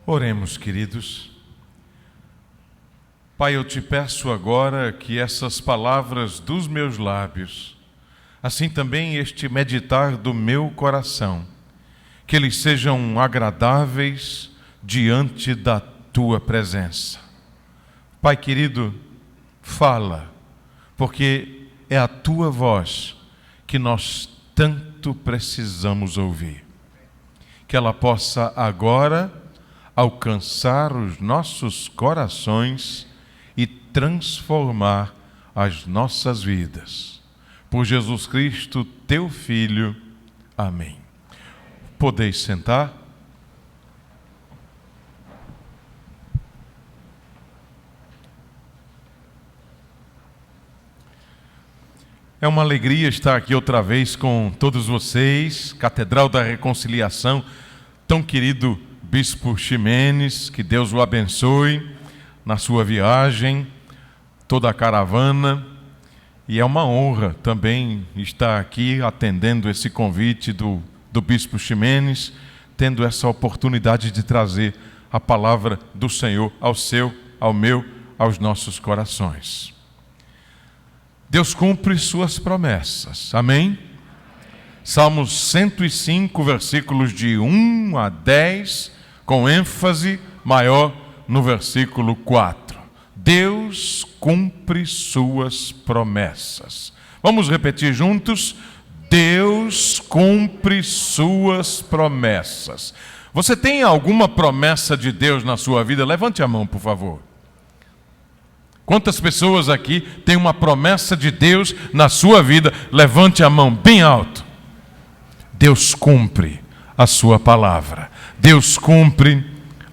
Oremos, queridos. Pai, eu te peço agora que essas palavras dos meus lábios, assim também este meditar do meu coração, que eles sejam agradáveis diante da tua presença. Pai querido, fala, porque é a tua voz que nós tanto precisamos ouvir. Que ela possa agora alcançar os nossos corações e transformar as nossas vidas. Por Jesus Cristo, teu Filho. Amém. Podeis sentar? É uma alegria estar aqui outra vez com todos vocês, Catedral da Reconciliação, tão querido Bispo Ximenes, que Deus o abençoe na sua viagem, toda a caravana, e é uma honra também estar aqui atendendo esse convite do Bispo Ximenes, tendo essa oportunidade de trazer a palavra do Senhor ao seu, ao meu, aos nossos corações. Deus cumpre suas promessas, amém? Salmos 105, versículos de 1 a 10, com ênfase maior no versículo 4. Deus cumpre suas promessas. Vamos repetir juntos? Deus cumpre suas promessas. Você tem alguma promessa de Deus na sua vida? Levante a mão, por favor. Quantas pessoas aqui têm uma promessa de Deus na sua vida? Levante a mão bem alto. Deus cumpre a sua palavra. Deus cumpre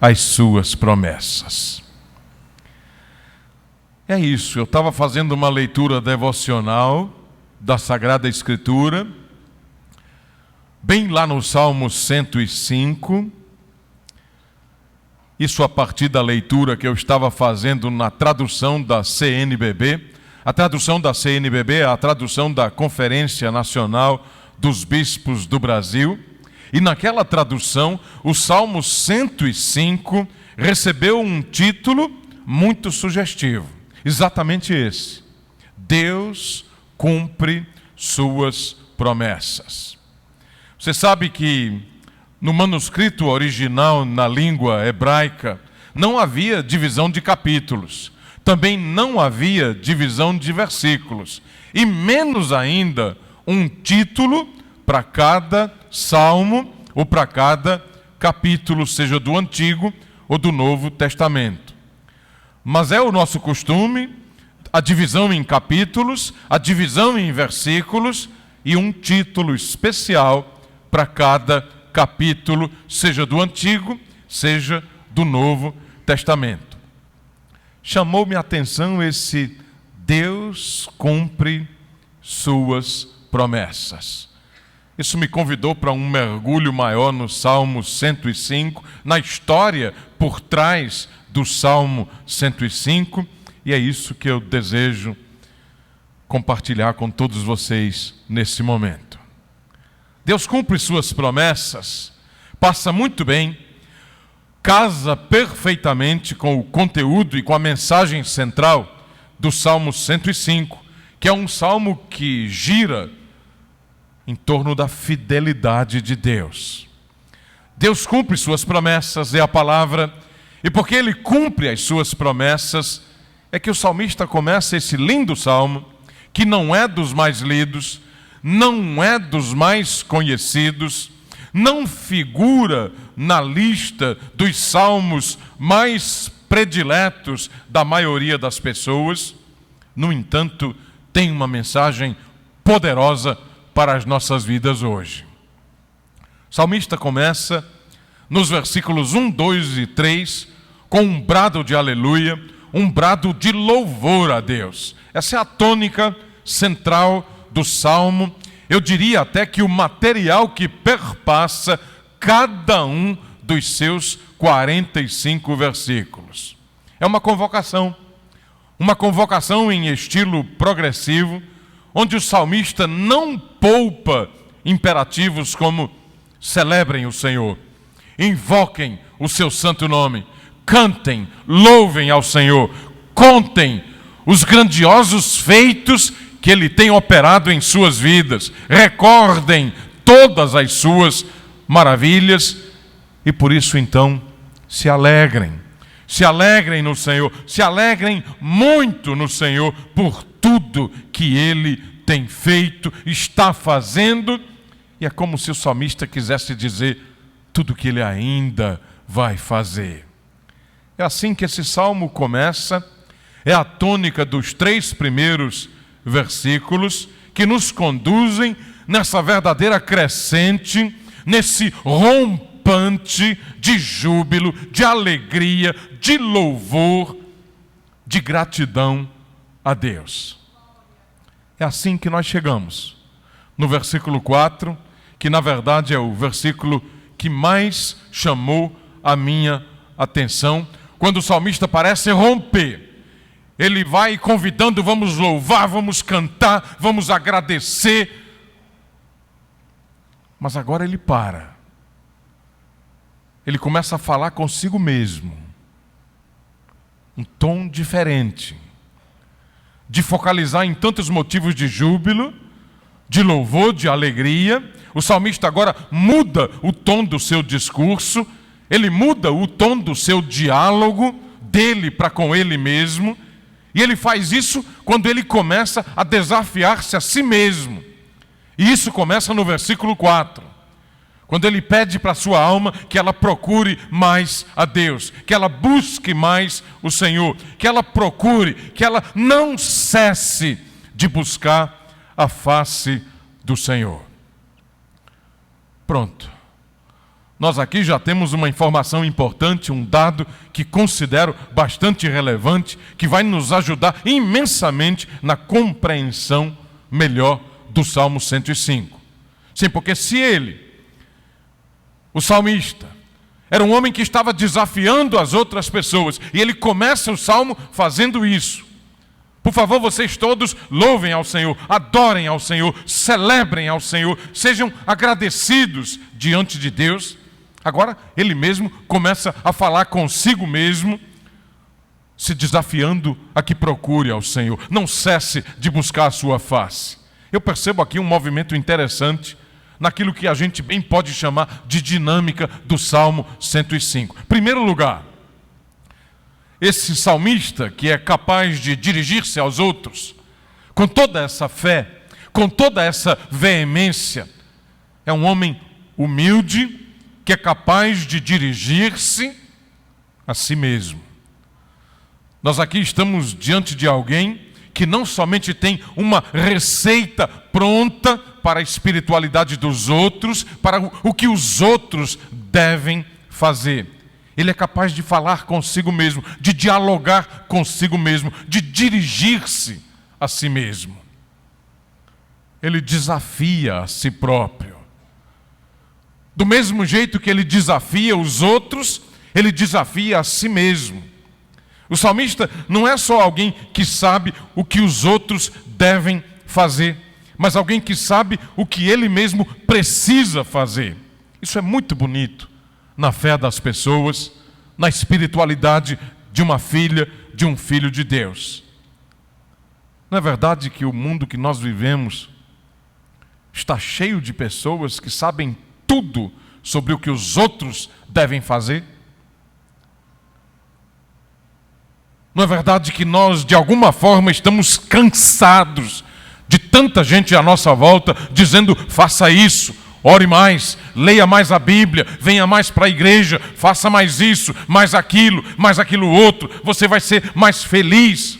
as suas promessas. É isso, eu estava fazendo uma leitura devocional da Sagrada Escritura, bem lá no Salmo 105, isso a partir da leitura que eu estava fazendo na tradução da CNBB. A tradução da CNBB é a tradução da Conferência Nacional dos Bispos do Brasil. E naquela tradução, o Salmo 105 recebeu um título muito sugestivo. Exatamente esse. Deus cumpre suas promessas. Você sabe que no manuscrito original, na língua hebraica, não havia divisão de capítulos. Também não havia divisão de versículos. E menos ainda um título para cada salmo ou para cada capítulo, seja do Antigo ou do Novo Testamento. Mas é o nosso costume a divisão em capítulos, a divisão em versículos e um título especial para cada capítulo, seja do Antigo, seja do Novo Testamento. Chamou-me a atenção esse Deus cumpre suas promessas. Isso me convidou para um mergulho maior no Salmo 105, na história por trás do Salmo 105, e é isso que eu desejo compartilhar com todos vocês nesse momento. Deus cumpre suas promessas, passa muito bem, casa perfeitamente com o conteúdo e com a mensagem central do Salmo 105, que é um salmo que gira em torno da fidelidade de Deus. Deus cumpre suas promessas, é a palavra, e porque Ele cumpre as suas promessas, é que o salmista começa esse lindo salmo, que não é dos mais lidos, não é dos mais conhecidos, não figura na lista dos salmos mais prediletos da maioria das pessoas. No entanto, tem uma mensagem poderosa para as nossas vidas hoje. O salmista começa nos versículos 1, 2 e 3 com um brado de aleluia, um brado de louvor a Deus. Essa é a tônica central do salmo. Eu diria até que o material que perpassa cada um dos seus 45 versículos. É uma convocação em estilo progressivo, onde o salmista não poupa imperativos como celebrem o Senhor, invoquem o seu santo nome. Cantem, louvem ao Senhor, contem os grandiosos feitos que Ele tem operado em suas vidas. Recordem todas as suas maravilhas e por isso então se alegrem. Se alegrem no Senhor, se alegrem muito no Senhor por tudo que Ele tem feito, está fazendo. E é como se o salmista quisesse dizer tudo que Ele ainda vai fazer. É assim que esse salmo começa, é a tônica dos 3 primeiros versículos que nos conduzem nessa verdadeira crescente, nesse rompante de júbilo, de alegria, de louvor, de gratidão a Deus. É assim que nós chegamos no versículo 4, que na verdade é o versículo que mais chamou a minha atenção, quando o salmista parece romper. Ele vai convidando, vamos louvar, vamos cantar, vamos agradecer. Mas agora ele para. Ele começa a falar consigo mesmo. Um tom diferente. De focalizar em tantos motivos de júbilo, de louvor, de alegria. O salmista agora muda o tom do seu discurso. Ele muda o tom do seu diálogo, dele para com ele mesmo. E ele faz isso quando ele começa a desafiar-se a si mesmo. E isso começa no versículo 4. Quando ele pede para a sua alma que ela procure mais a Deus, que ela busque mais o Senhor, que ela procure, que ela não cesse de buscar a face do Senhor. Pronto. Nós aqui já temos uma informação importante, um dado que considero bastante relevante, que vai nos ajudar imensamente na compreensão melhor do Salmo 105. Sim, porque se ele, o salmista, era um homem que estava desafiando as outras pessoas, e ele começa o salmo fazendo isso. Por favor, vocês todos louvem ao Senhor, adorem ao Senhor, celebrem ao Senhor, sejam agradecidos diante de Deus. Agora, ele mesmo começa a falar consigo mesmo, se desafiando a que procure ao Senhor. Não cesse de buscar a sua face. Eu percebo aqui um movimento interessante naquilo que a gente bem pode chamar de dinâmica do Salmo 105. Em primeiro lugar, esse salmista que é capaz de dirigir-se aos outros com toda essa fé, com toda essa veemência, é um homem humilde, que é capaz de dirigir-se a si mesmo. Nós aqui estamos diante de alguém que não somente tem uma receita pronta para a espiritualidade dos outros, para o que os outros devem fazer. Ele é capaz de falar consigo mesmo, de dialogar consigo mesmo, de dirigir-se a si mesmo. Ele desafia a si próprio. Do mesmo jeito que ele desafia os outros, ele desafia a si mesmo. O salmista não é só alguém que sabe o que os outros devem fazer, mas alguém que sabe o que ele mesmo precisa fazer. Isso é muito bonito na fé das pessoas, na espiritualidade de uma filha, de um filho de Deus. Não é verdade que o mundo que nós vivemos está cheio de pessoas que sabem tudo sobre o que os outros devem fazer? Não é verdade que nós, de alguma forma, estamos cansados de tanta gente à nossa volta dizendo: faça isso, ore mais, leia mais a Bíblia, venha mais para a igreja, faça mais isso, mais aquilo outro, você vai ser mais feliz,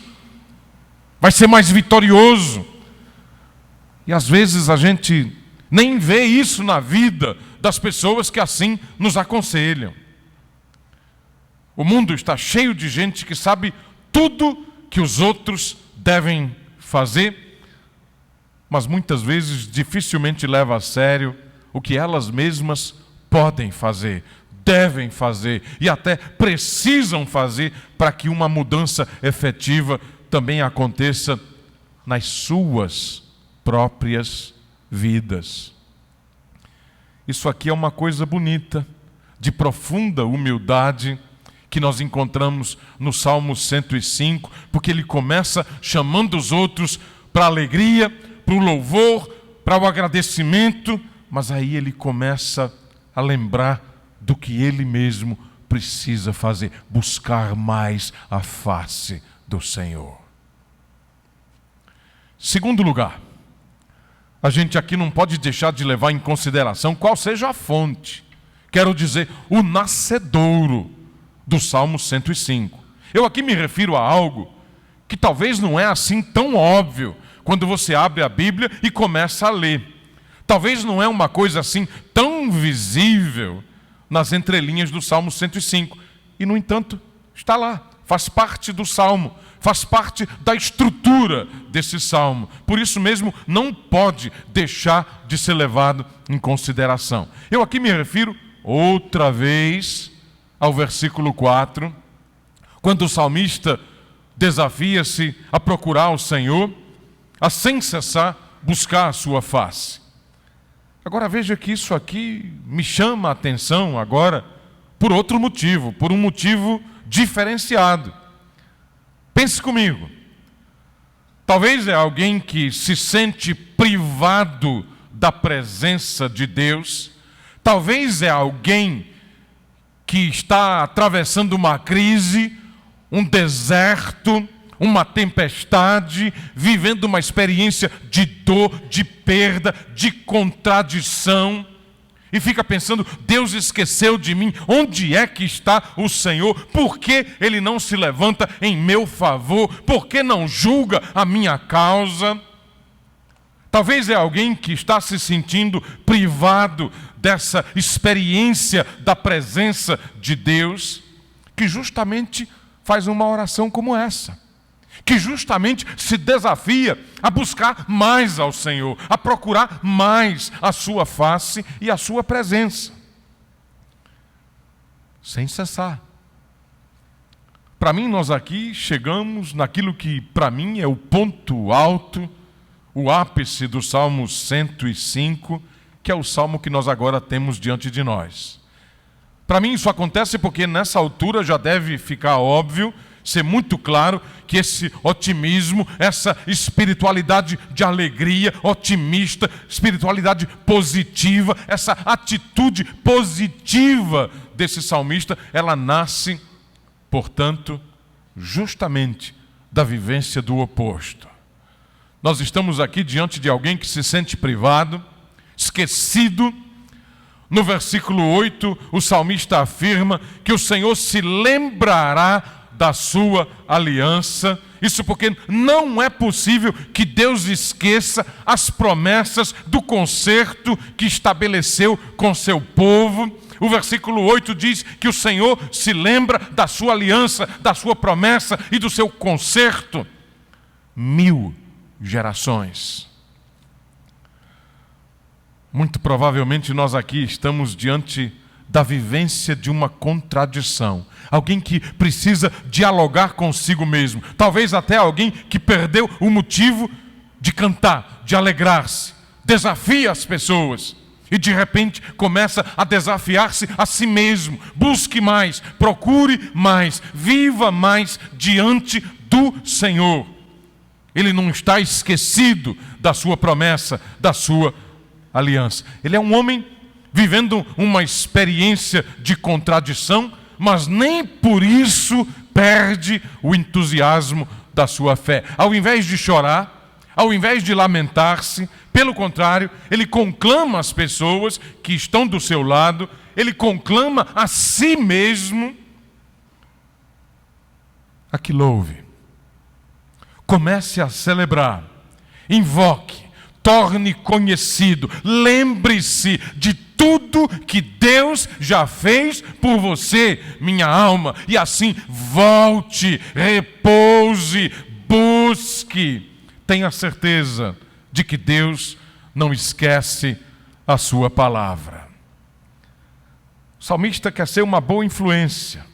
vai ser mais vitorioso. E às vezes a gente nem vê isso na vida das pessoas que assim nos aconselham. O mundo está cheio de gente que sabe tudo que os outros devem fazer, mas muitas vezes dificilmente leva a sério o que elas mesmas podem fazer, devem fazer e até precisam fazer para que uma mudança efetiva também aconteça nas suas próprias vidas. Isso aqui é uma coisa bonita, de profunda humildade que nós encontramos no Salmo 105, porque ele começa chamando os outros para a alegria, para o louvor, para o agradecimento, mas aí ele começa a lembrar do que ele mesmo precisa fazer, buscar mais a face do Senhor. Segundo lugar, a gente aqui não pode deixar de levar em consideração qual seja a fonte. Quero dizer, o nascedouro do Salmo 105. Eu aqui me refiro a algo que talvez não é assim tão óbvio quando você abre a Bíblia e começa a ler. Talvez não é uma coisa assim tão visível nas entrelinhas do Salmo 105. E, no entanto, está lá, faz parte do Salmo, faz parte da estrutura desse Salmo. Por isso mesmo, não pode deixar de ser levado em consideração. Eu aqui me refiro outra vez ao versículo 4, quando o salmista desafia-se a procurar o Senhor, a sem cessar buscar a sua face. Agora veja que isso aqui me chama a atenção agora por outro motivo, por um motivo diferenciado. Pense comigo. Talvez é alguém que se sente privado da presença de Deus. Talvez é alguém que está atravessando uma crise, um deserto, uma tempestade, vivendo uma experiência de dor, de perda, de contradição, e fica pensando, Deus esqueceu de mim, onde é que está o Senhor? Por que Ele não se levanta em meu favor? Por que não julga a minha causa? Talvez é alguém que está se sentindo privado dessa experiência da presença de Deus, que justamente faz uma oração como essa, que justamente se desafia a buscar mais ao Senhor, a procurar mais a sua face e a sua presença, sem cessar. Para mim, nós aqui chegamos naquilo que para mim é o ponto alto, o ápice do Salmo 105, que é o salmo que nós agora temos diante de nós. Para mim isso acontece porque nessa altura já deve ficar óbvio, ser muito claro, que esse otimismo, essa espiritualidade de alegria, otimista, espiritualidade positiva, essa atitude positiva desse salmista, ela nasce, portanto, justamente da vivência do oposto. Nós estamos aqui diante de alguém que se sente privado, esquecido. No versículo 8, o salmista afirma que o Senhor se lembrará da sua aliança. Isso porque não é possível que Deus esqueça as promessas do concerto que estabeleceu com seu povo. O versículo 8 diz que o Senhor se lembra da sua aliança, da sua promessa e do seu concerto. 1000 gerações. Muito provavelmente nós aqui estamos diante da vivência de uma contradição. Alguém que precisa dialogar consigo mesmo. Talvez até alguém que perdeu o motivo de cantar, de alegrar-se. Desafia as pessoas e de repente começa a desafiar-se a si mesmo. Busque mais, procure mais, viva mais diante do Senhor. Ele não está esquecido da sua promessa, da sua aliança. Ele é um homem vivendo uma experiência de contradição, mas nem por isso perde o entusiasmo da sua fé. Ao invés de chorar, ao invés de lamentar-se, pelo contrário, ele conclama as pessoas que estão do seu lado, ele conclama a si mesmo a que louve. Comece a celebrar, invoque, torne conhecido, lembre-se de tudo que Deus já fez por você, minha alma, e assim volte, repouse, busque. Tenha certeza de que Deus não esquece a sua palavra. O salmista quer ser uma boa influência.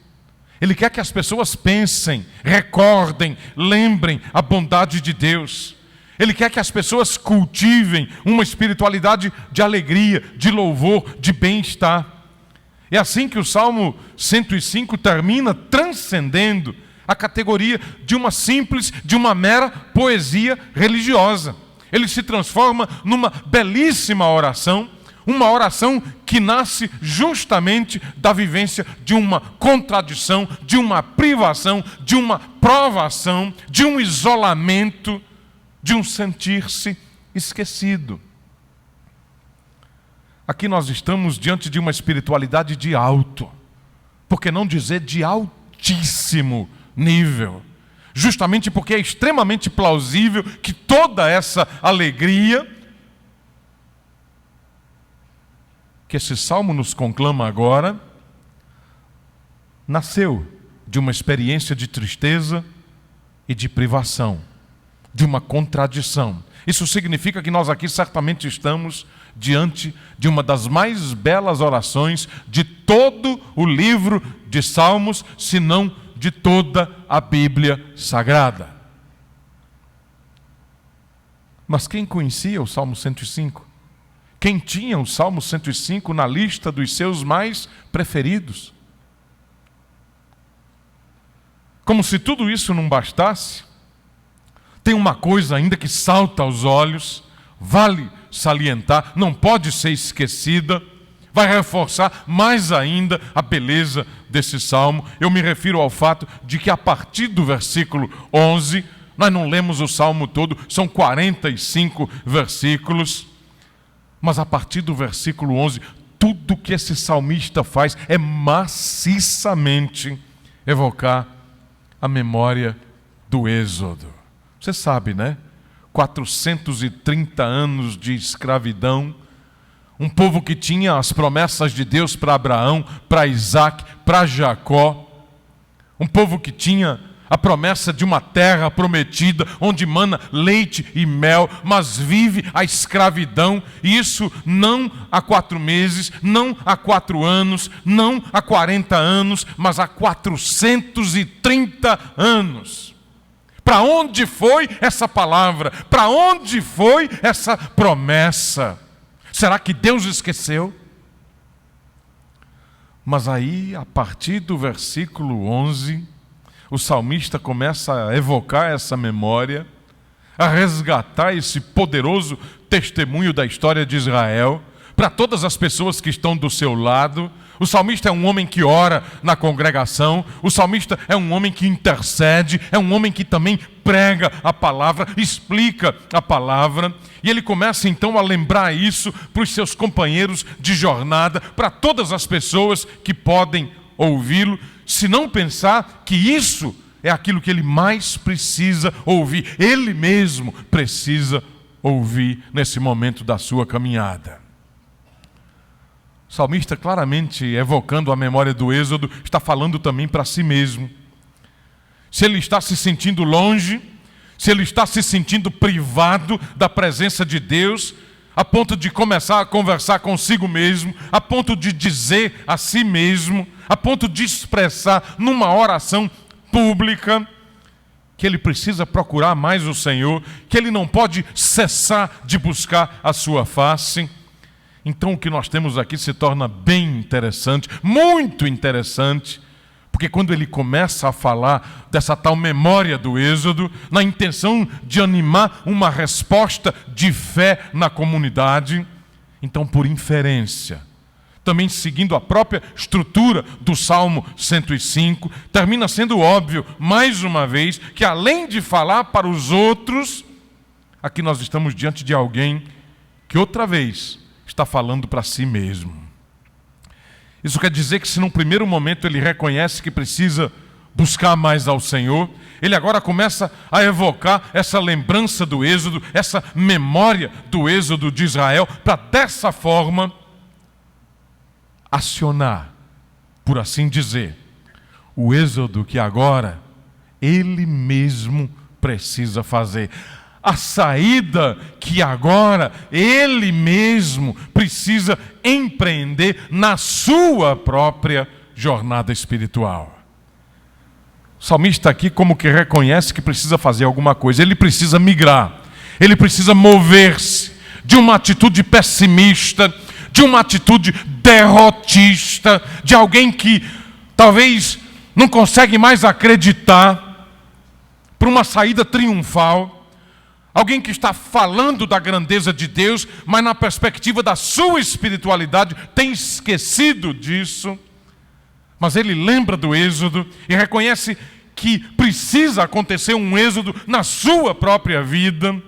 Ele quer que as pessoas pensem, recordem, lembrem a bondade de Deus. Ele quer que as pessoas cultivem uma espiritualidade de alegria, de louvor, de bem-estar. É assim que o Salmo 105 termina, transcendendo a categoria de uma mera poesia religiosa. Ele se transforma numa belíssima oração, uma oração que nasce justamente da vivência de uma contradição, de uma privação, de uma provação, de um isolamento, de um sentir-se esquecido. Aqui nós estamos diante de uma espiritualidade de alto, por que não dizer de altíssimo nível? Justamente porque é extremamente plausível que toda essa alegria que esse salmo nos conclama agora nasceu de uma experiência de tristeza e de privação, de uma contradição. Isso significa que nós aqui certamente estamos diante de uma das mais belas orações de todo o livro de Salmos, se não de toda a Bíblia Sagrada. Mas quem conhecia o Salmo 105? Quem tinha o Salmo 105 na lista dos seus mais preferidos? Como se tudo isso não bastasse, tem uma coisa ainda que salta aos olhos, vale salientar, não pode ser esquecida, vai reforçar mais ainda a beleza desse salmo. Eu me refiro ao fato de que a partir do versículo 11, nós não lemos o salmo todo, são 45 versículos, mas a partir do versículo 11, tudo que esse salmista faz é maciçamente evocar a memória do Êxodo. Você sabe, né? 430 anos de escravidão, um povo que tinha as promessas de Deus para Abraão, para Isaac, para Jacó, um povo que tinha a promessa de uma terra prometida, onde mana leite e mel, mas vive a escravidão, e isso não há 4 meses, não há 4 anos, não há 40 anos, mas há 430 anos. Para onde foi essa palavra? Para onde foi essa promessa? Será que Deus esqueceu? Mas aí, a partir do versículo 11, o salmista começa a evocar essa memória, a resgatar esse poderoso testemunho da história de Israel, para todas as pessoas que estão do seu lado. O salmista é um homem que ora na congregação, o salmista é um homem que intercede, é um homem que também prega a palavra, explica a palavra, e ele começa então a lembrar isso para os seus companheiros de jornada, para todas as pessoas que podem ouvi-lo, se não pensar que isso é aquilo que ele mais precisa ouvir, ele mesmo precisa ouvir nesse momento da sua caminhada. O salmista, claramente evocando a memória do Êxodo, está falando também para si mesmo. Se ele está se sentindo longe, se ele está se sentindo privado da presença de Deus, a ponto de começar a conversar consigo mesmo, a ponto de dizer a si mesmo, a ponto de expressar numa oração pública que ele precisa procurar mais o Senhor, que ele não pode cessar de buscar a sua face. Então o que nós temos aqui se torna bem interessante, muito interessante, porque quando ele começa a falar dessa tal memória do Êxodo, na intenção de animar uma resposta de fé na comunidade, então por inferência, também seguindo a própria estrutura do Salmo 105, termina sendo óbvio, mais uma vez, que além de falar para os outros, aqui nós estamos diante de alguém que outra vez está falando para si mesmo. Isso quer dizer que se num primeiro momento ele reconhece que precisa buscar mais ao Senhor, ele agora começa a evocar essa lembrança do Êxodo, essa memória do Êxodo de Israel, para dessa forma acionar, por assim dizer, o Êxodo que agora ele mesmo precisa fazer. A saída que agora ele mesmo precisa empreender na sua própria jornada espiritual. O salmista aqui como que reconhece que precisa fazer alguma coisa, ele precisa migrar, ele precisa mover-se de uma atitude pessimista, de uma atitude derrotista, de alguém que talvez não consegue mais acreditar para uma saída triunfal. Alguém que está falando da grandeza de Deus, mas na perspectiva da sua espiritualidade tem esquecido disso. Mas ele lembra do êxodo e reconhece que precisa acontecer um êxodo na sua própria vida.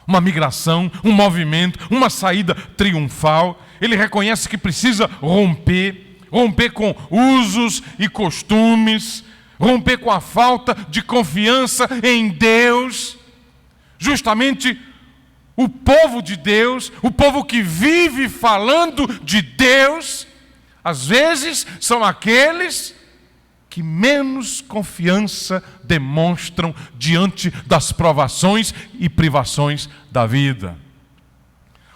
Uma migração, um movimento, uma saída triunfal. Ele reconhece que precisa romper com usos e costumes, romper com a falta de confiança em Deus. Justamente o povo de Deus, o povo que vive falando de Deus, às vezes são aqueles que menos confiança demonstram diante das provações e privações da vida.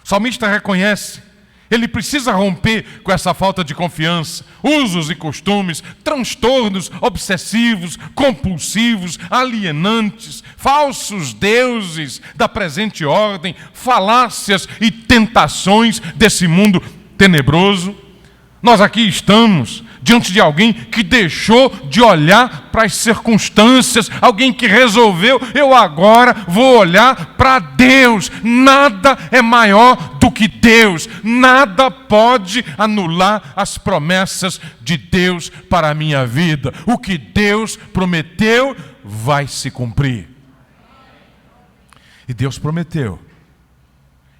O salmista reconhece, ele precisa romper com essa falta de confiança, usos e costumes, transtornos obsessivos, compulsivos, alienantes, falsos deuses da presente ordem, falácias e tentações desse mundo tenebroso. Nós aqui estamos diante de alguém que deixou de olhar para as circunstâncias, alguém que resolveu, eu agora vou olhar para Deus. Nada é maior do que Deus, nada pode anular as promessas de Deus para a minha vida. O que Deus prometeu vai se cumprir. E Deus prometeu,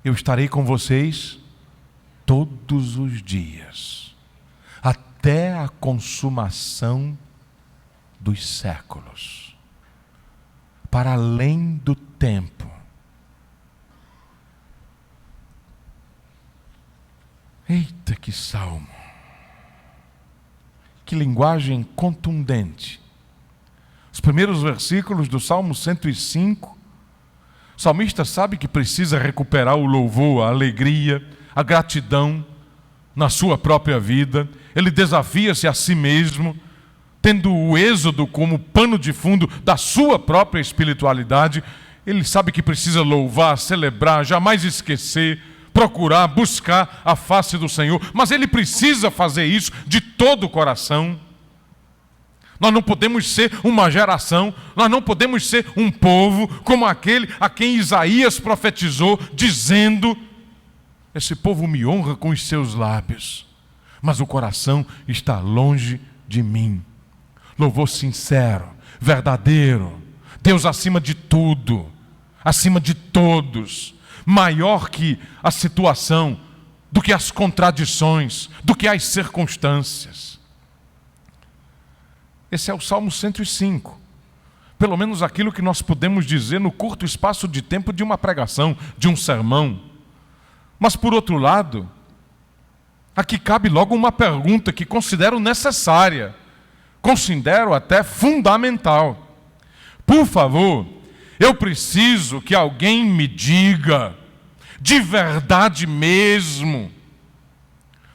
eu estarei com vocês todos os dias, até a consumação dos séculos, para além do tempo. Eita, que salmo! Que linguagem contundente! Os primeiros versículos do Salmo 105, o salmista sabe que precisa recuperar o louvor, a alegria, a gratidão na sua própria vida. Ele desafia-se a si mesmo, tendo o êxodo como pano de fundo da sua própria espiritualidade. Ele sabe que precisa louvar, celebrar, jamais esquecer, procurar, buscar a face do Senhor. Mas ele precisa fazer isso de todo o coração. Nós não podemos ser uma geração, nós não podemos ser um povo como aquele a quem Isaías profetizou, dizendo: esse povo me honra com os seus lábios, mas o coração está longe de mim. Louvor sincero, verdadeiro, Deus acima de tudo, acima de todos, maior que a situação, do que as contradições, do que as circunstâncias. Esse é o Salmo 105. Pelo menos aquilo que nós podemos dizer no curto espaço de tempo de uma pregação, de um sermão. Mas, por outro lado, aqui cabe logo uma pergunta que considero necessária, considero até fundamental. Por favor, eu preciso que alguém me diga, de verdade mesmo,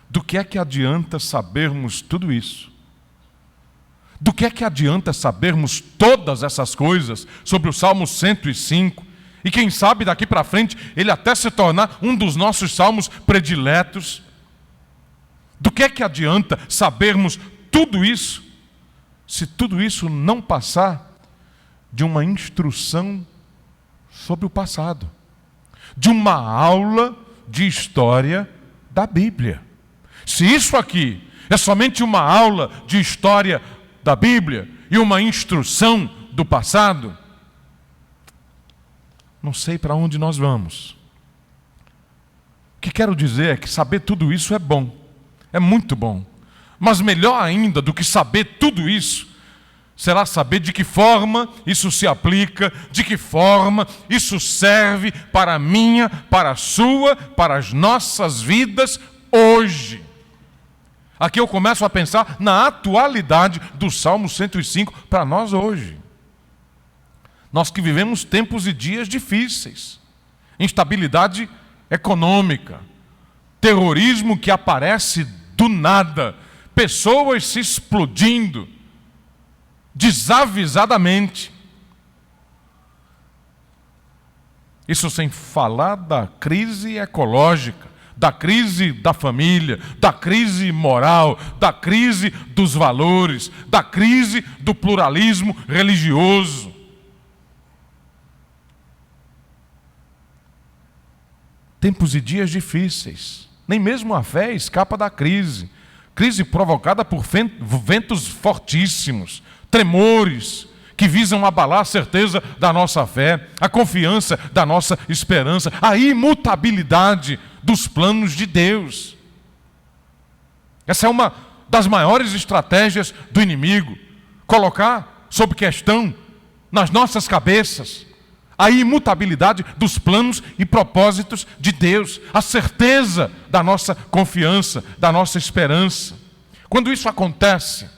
do que é que adianta sabermos tudo isso? Do que é que adianta sabermos todas essas coisas sobre o Salmo 105? E quem sabe daqui para frente ele até se tornar um dos nossos salmos prediletos. Do que é que adianta sabermos tudo isso, se tudo isso não passar de uma instrução sobre o passado, de uma aula de história da Bíblia? Se isso aqui é somente uma aula de história da Bíblia e uma instrução do passado, não sei para onde nós vamos. O que quero dizer é que saber tudo isso é bom, é muito bom. Mas melhor ainda do que saber tudo isso, será saber de que forma isso se aplica, de que forma isso serve para a minha, para a sua, para as nossas vidas hoje. Aqui eu começo a pensar na atualidade do Salmo 105 para nós hoje. Nós que vivemos tempos e dias difíceis, instabilidade econômica, terrorismo que aparece do nada, pessoas se explodindo desavisadamente. Isso sem falar da crise ecológica, da crise da família, da crise moral, da crise dos valores, da crise do pluralismo religioso. Tempos e dias difíceis. Nem mesmo a fé escapa da crise. Crise provocada por ventos fortíssimos, tremores, que visam abalar a certeza da nossa fé, a confiança da nossa esperança, a imutabilidade dos planos de Deus. Essa é uma das maiores estratégias do inimigo, colocar sob questão nas nossas cabeças a imutabilidade dos planos e propósitos de Deus, a certeza da nossa confiança, da nossa esperança. Quando isso acontece,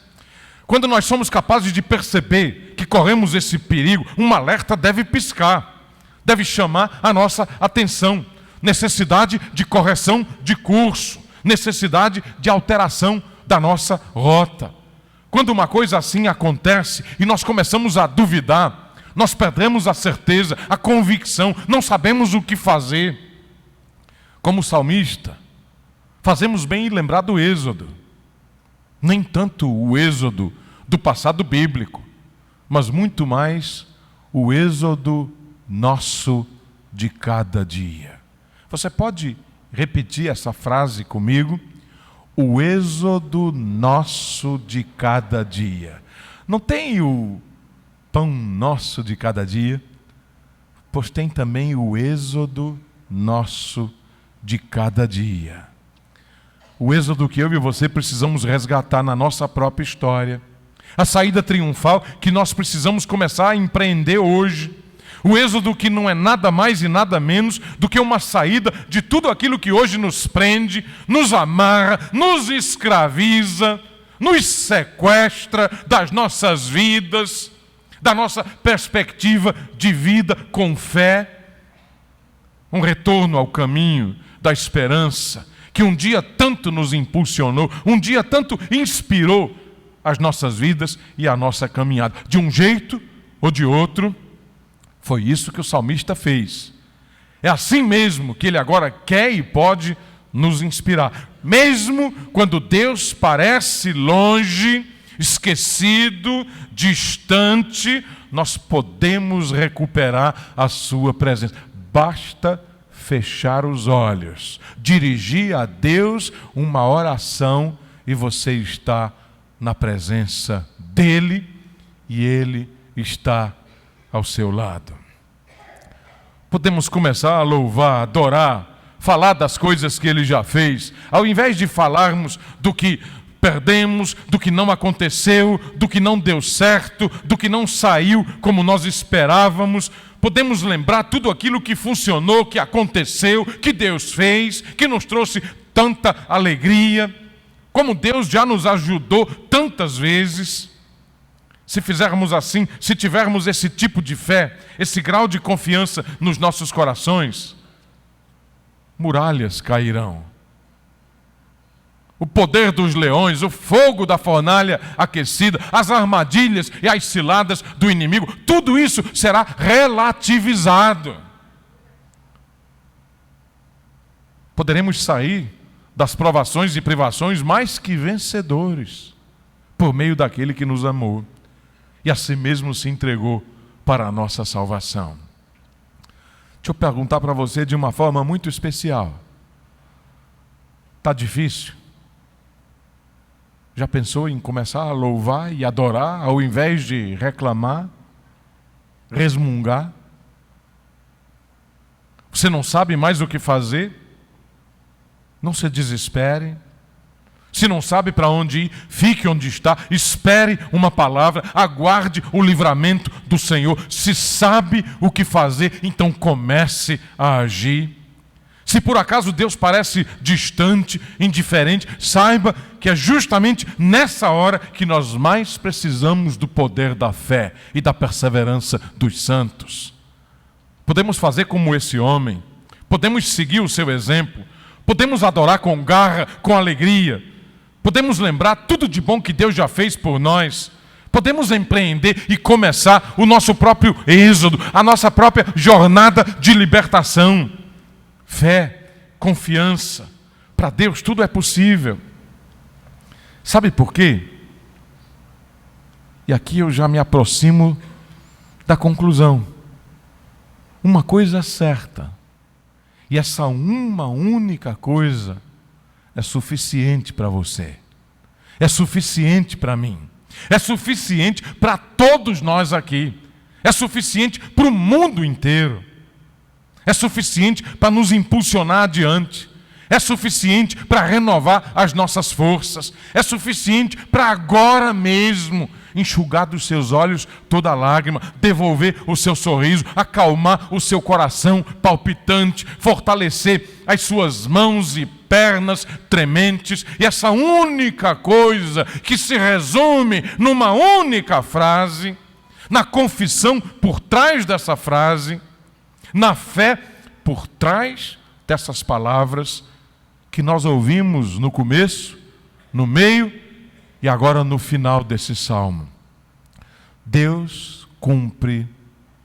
quando nós somos capazes de perceber que corremos esse perigo, um alerta deve piscar, deve chamar a nossa atenção. Necessidade de correção de curso, necessidade de alteração da nossa rota. Quando uma coisa assim acontece e nós começamos a duvidar, nós perdemos a certeza, a convicção, não sabemos o que fazer. Como salmista, fazemos bem em lembrar do Êxodo. Nem tanto o Êxodo do passado bíblico, mas muito mais o Êxodo nosso de cada dia. Você pode repetir essa frase comigo? O Êxodo nosso de cada dia. Não tem o pão nosso de cada dia, pois tem também o Êxodo nosso de cada dia. O Êxodo que eu e você precisamos resgatar na nossa própria história. A saída triunfal que nós precisamos começar a empreender hoje. O Êxodo que não é nada mais e nada menos do que uma saída de tudo aquilo que hoje nos prende, nos amarra, nos escraviza, nos sequestra das nossas vidas, da nossa perspectiva de vida com fé. Um retorno ao caminho da esperança, que um dia tanto nos impulsionou, um dia tanto inspirou as nossas vidas e a nossa caminhada. De um jeito ou de outro, foi isso que o salmista fez. É assim mesmo que ele agora quer e pode nos inspirar. Mesmo quando Deus parece longe, esquecido, distante, nós podemos recuperar a sua presença. Basta fechar os olhos, dirigir a Deus uma oração e você está na presença dEle e Ele está ao seu lado. Podemos começar a louvar, adorar, falar das coisas que Ele já fez, ao invés de falarmos do que perdemos, do que não aconteceu, do que não deu certo, do que não saiu como nós esperávamos. Podemos lembrar tudo aquilo que funcionou, que aconteceu, que Deus fez, que nos trouxe tanta alegria, como Deus já nos ajudou tantas vezes. Se fizermos assim, se tivermos esse tipo de fé, esse grau de confiança nos nossos corações, muralhas cairão. O poder dos leões, o fogo da fornalha aquecida, as armadilhas e as ciladas do inimigo, tudo isso será relativizado. Poderemos sair das provações e privações mais que vencedores, por meio daquele que nos amou e a si mesmo se entregou para a nossa salvação. Deixa eu perguntar para você de uma forma muito especial. Está difícil? Já pensou em começar a louvar e adorar, ao invés de reclamar, resmungar? Você não sabe mais o que fazer? Não se desespere. Se não sabe para onde ir, fique onde está, espere uma palavra, aguarde o livramento do Senhor. Se sabe o que fazer, então comece a agir. Se por acaso Deus parece distante, indiferente, saiba que é justamente nessa hora que nós mais precisamos do poder da fé e da perseverança dos santos. Podemos fazer como esse homem, podemos seguir o seu exemplo, podemos adorar com garra, com alegria, podemos lembrar tudo de bom que Deus já fez por nós, podemos empreender e começar o nosso próprio êxodo, a nossa própria jornada de libertação. Fé, confiança, Para Deus tudo é possível. Sabe por quê? E aqui eu já me aproximo da conclusão. Uma coisa é certa, e essa uma única coisa é suficiente para você, é suficiente para mim, é suficiente para todos nós aqui, é suficiente para o mundo inteiro, é suficiente para nos impulsionar adiante, é suficiente para renovar as nossas forças, é suficiente para agora mesmo enxugar dos seus olhos toda lágrima, devolver o seu sorriso, acalmar o seu coração palpitante, fortalecer as suas mãos e pernas trementes. E essa única coisa que se resume numa única frase, na confissão por trás dessa frase, na fé por trás dessas palavras que nós ouvimos no começo, no meio e agora no final desse salmo. Deus cumpre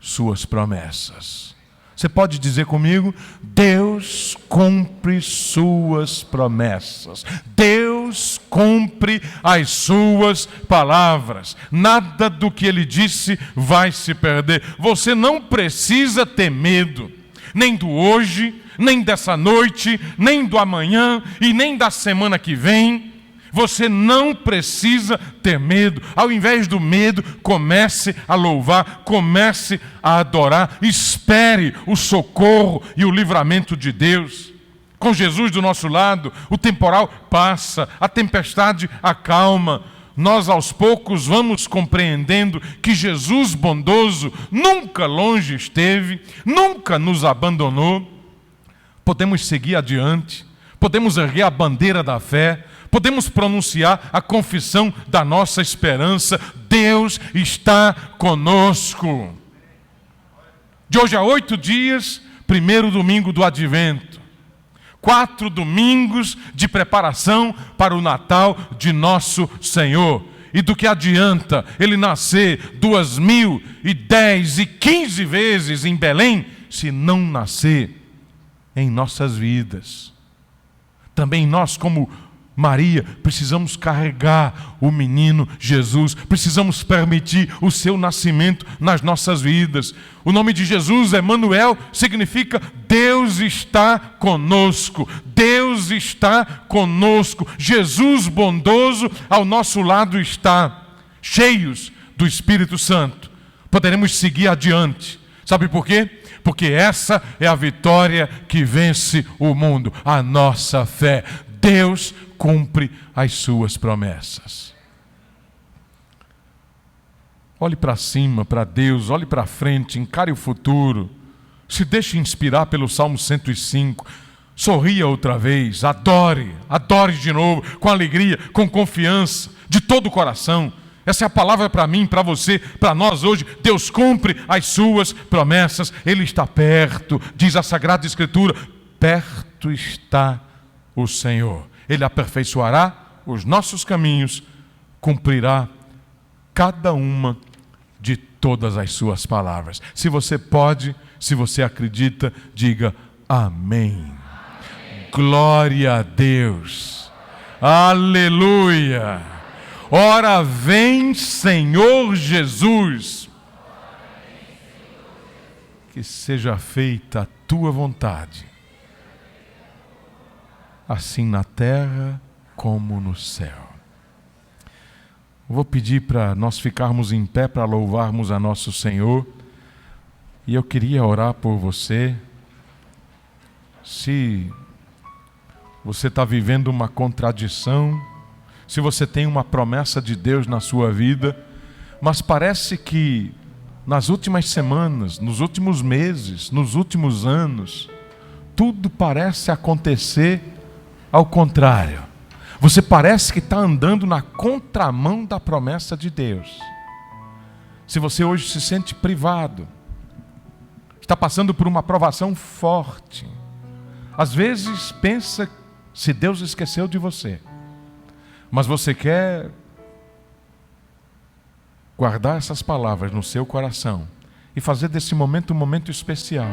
suas promessas. Você pode dizer comigo? Deus cumpre suas promessas. Deus cumpre as suas palavras. Nada do que Ele disse vai se perder. Você não precisa ter medo, nem do hoje, nem dessa noite, nem do amanhã e nem da semana que vem. Você não precisa ter medo. Ao invés do medo, comece a louvar, comece a adorar. Espere o socorro e o livramento de Deus. Com Jesus do nosso lado, o temporal passa, a tempestade acalma. Nós aos poucos vamos compreendendo que Jesus bondoso nunca longe esteve, nunca nos abandonou. Podemos seguir adiante, podemos erguer a bandeira da fé, podemos pronunciar a confissão da nossa esperança. Deus está conosco. De hoje a 8 dias, primeiro domingo do Advento. 4 domingos de preparação para o Natal de nosso Senhor. E do que adianta Ele nascer 2010 e 15 vezes em Belém, se não nascer em nossas vidas? Também nós, como Maria, precisamos carregar o menino Jesus, precisamos permitir o seu nascimento nas nossas vidas. O nome de Jesus, Emanuel, significa Deus está conosco, Deus está conosco. Jesus bondoso ao nosso lado está. Cheios do Espírito Santo, poderemos seguir adiante. Sabe por quê? Porque essa é a vitória que vence o mundo, a nossa fé. Deus cumpre as suas promessas. Olhe para cima, para Deus, olhe para frente, encare o futuro. Se deixe inspirar pelo Salmo 105. Sorria outra vez, adore de novo, com alegria, com confiança, de todo o coração. Essa é a palavra para mim, para você, para nós hoje. Deus cumpre as suas promessas. Ele está perto, diz a Sagrada Escritura. Perto está o Senhor. Ele aperfeiçoará os nossos caminhos, cumprirá cada uma de todas as suas palavras. Se você pode, se você acredita, diga amém. Glória a Deus. Aleluia. Ora vem, Senhor Jesus. Que seja feita a tua vontade, assim na terra como no céu. Vou pedir para nós ficarmos em pé para louvarmos a nosso Senhor. E eu queria orar por você. Se você está vivendo uma contradição, se você tem uma promessa de Deus na sua vida, mas parece que nas últimas semanas, nos últimos meses, nos últimos anos, tudo parece acontecer ao contrário. Você parece que está andando na contramão da promessa de Deus. Se você hoje se sente privado, está passando por uma provação forte, às vezes pensa se Deus esqueceu de você, mas você quer guardar essas palavras no seu coração e fazer desse momento um momento especial.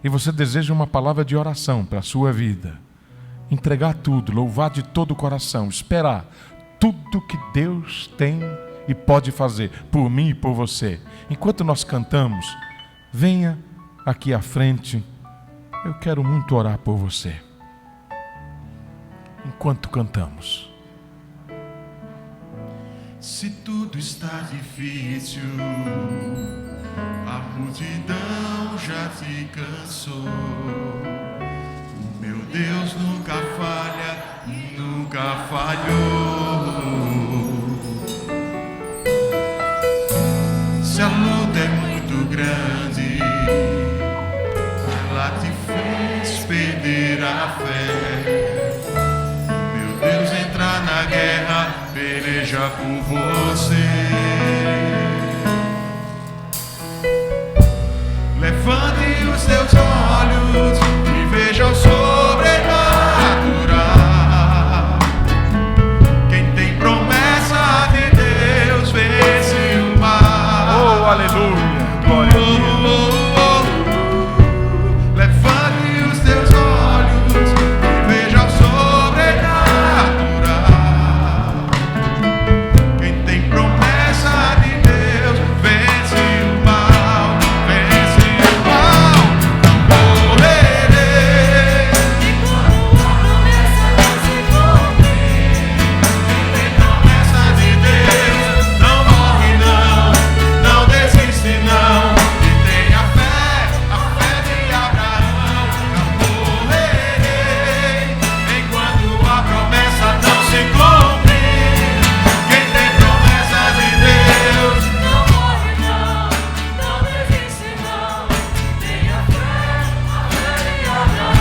E você deseja uma palavra de oração para a sua vida. entregar tudo, louvar de todo o coração, esperar tudo que Deus tem e pode fazer por mim e por você. Enquanto nós cantamos, venha aqui à frente. Eu quero muito orar por você. Enquanto cantamos. Se tudo está difícil, a multidão já se cansou. O meu Deus nunca falha, nunca falhou. Se a luta é muito grande, ela te fez perder a fé. Meu Deus entra na guerra, peleja por você. Levante os seus olhos e veja o sobrenatural. Quem tem promessa de Deus vence o mal. Oh, aleluia, glória a Deus. Levante os seus olhos e veja o sobrenatural. Quem tem promessa de Deus vence o mal, vence o mal. Não morrerei enquanto a promessa não se cumprir. Quem tem promessa de Deus não morre não, não desiste não. E tenha fé, a fé de Abraão. Não morrerei enquanto a promessa não se cumprir. Quem tem promessa de Deus não morre não, não desiste não. Tenha fé, a fé de Abraão.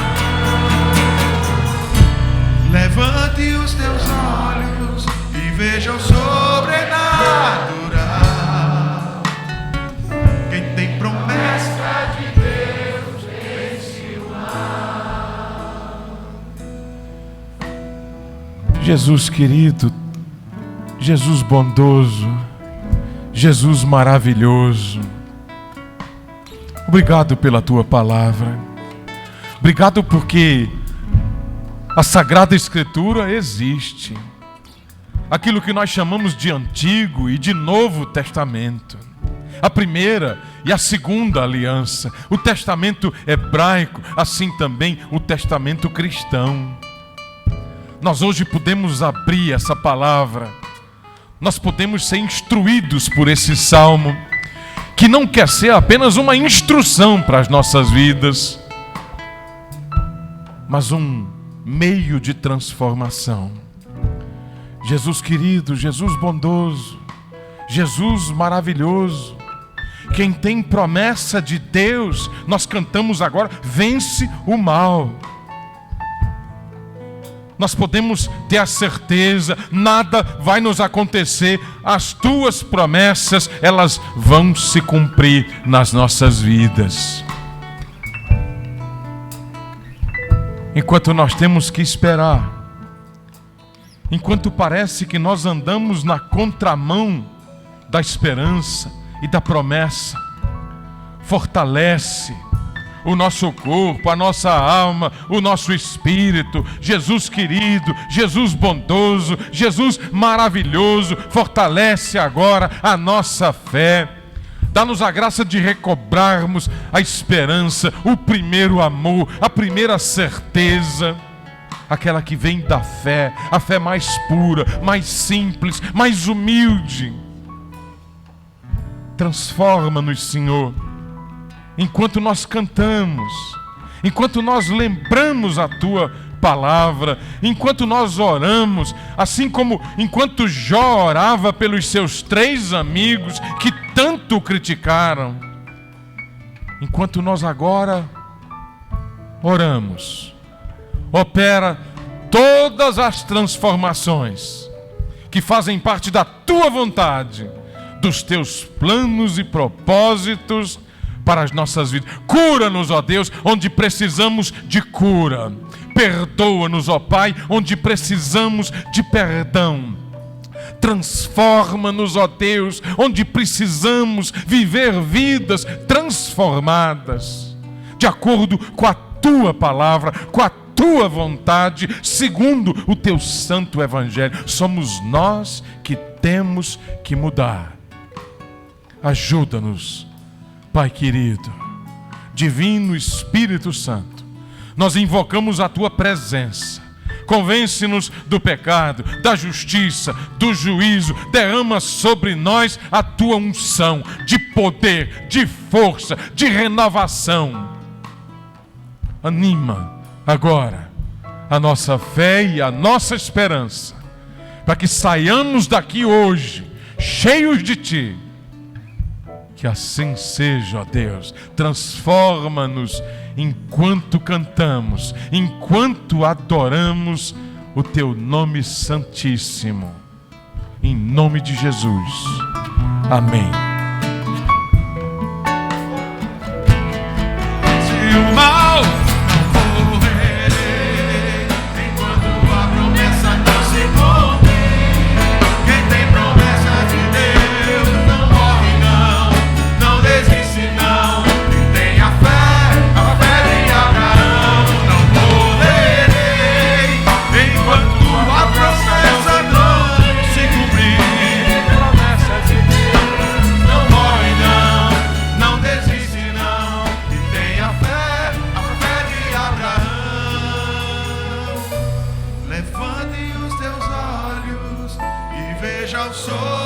Levante os teus olhos e veja o sobrenatural. Quem tem promessa de Deus vence o mal. Jesus querido, Jesus bondoso, Jesus maravilhoso, obrigado pela tua palavra. Obrigado porque a Sagrada Escritura existe. Aquilo que nós chamamos de Antigo e de Novo Testamento. A primeira e a segunda aliança. O testamento hebraico, assim também o testamento cristão. Nós hoje podemos abrir essa palavra. Nós podemos ser instruídos por esse salmo, que não quer ser apenas uma instrução para as nossas vidas, mas um meio de transformação. Jesus querido, Jesus bondoso, Jesus maravilhoso, quem tem promessa de Deus, nós cantamos agora, vence o mal. Nós podemos ter a certeza, nada vai nos acontecer, as tuas promessas, elas vão se cumprir nas nossas vidas. Enquanto nós temos que esperar, enquanto parece que nós andamos na contramão da esperança e da promessa, fortalece o nosso corpo, a nossa alma, o nosso espírito. Jesus querido, Jesus bondoso, Jesus maravilhoso, fortalece agora a nossa fé. Dá-nos a graça de recobrarmos a esperança, o primeiro amor, a primeira certeza, aquela que vem da fé, a fé mais pura, mais simples, mais humilde. Transforma-nos, Senhor, enquanto nós cantamos, enquanto nós lembramos a Tua palavra, enquanto nós oramos, assim como enquanto Jó orava pelos seus 3 amigos que tanto o criticaram, enquanto nós agora oramos, opera todas as transformações que fazem parte da Tua vontade, dos Teus planos e propósitos para as nossas vidas. Cura-nos, ó Deus, onde precisamos de cura. Perdoa-nos, ó Pai, onde precisamos de perdão. Transforma-nos, ó Deus, onde precisamos viver vidas transformadas, de acordo com a Tua palavra, com a tua vontade, segundo o teu santo evangelho. Somos nós que temos que mudar. Ajuda-nos, Pai querido, Divino Espírito Santo. Nós invocamos a tua presença. Convence-nos do pecado, da justiça, do juízo. Derrama sobre nós a tua unção de poder, de força, de renovação. Anima agora a nossa fé e a nossa esperança, para que saiamos daqui hoje cheios de ti. Que assim seja, ó Deus. Transforma-nos enquanto cantamos, enquanto adoramos o teu nome santíssimo. Em nome de Jesus. Amém. Se o mal não correrei, enquanto a promessa não se cumprir. Quem tem promessa de Deus não morre não desiste não. Quem tem a fé de Abraão, não morrerei, enquanto a promessa não se cumprir. Promessa de Deus não morre não desiste não. Quem tem a fé de Abraão. Levante os teus olhos e veja o sol.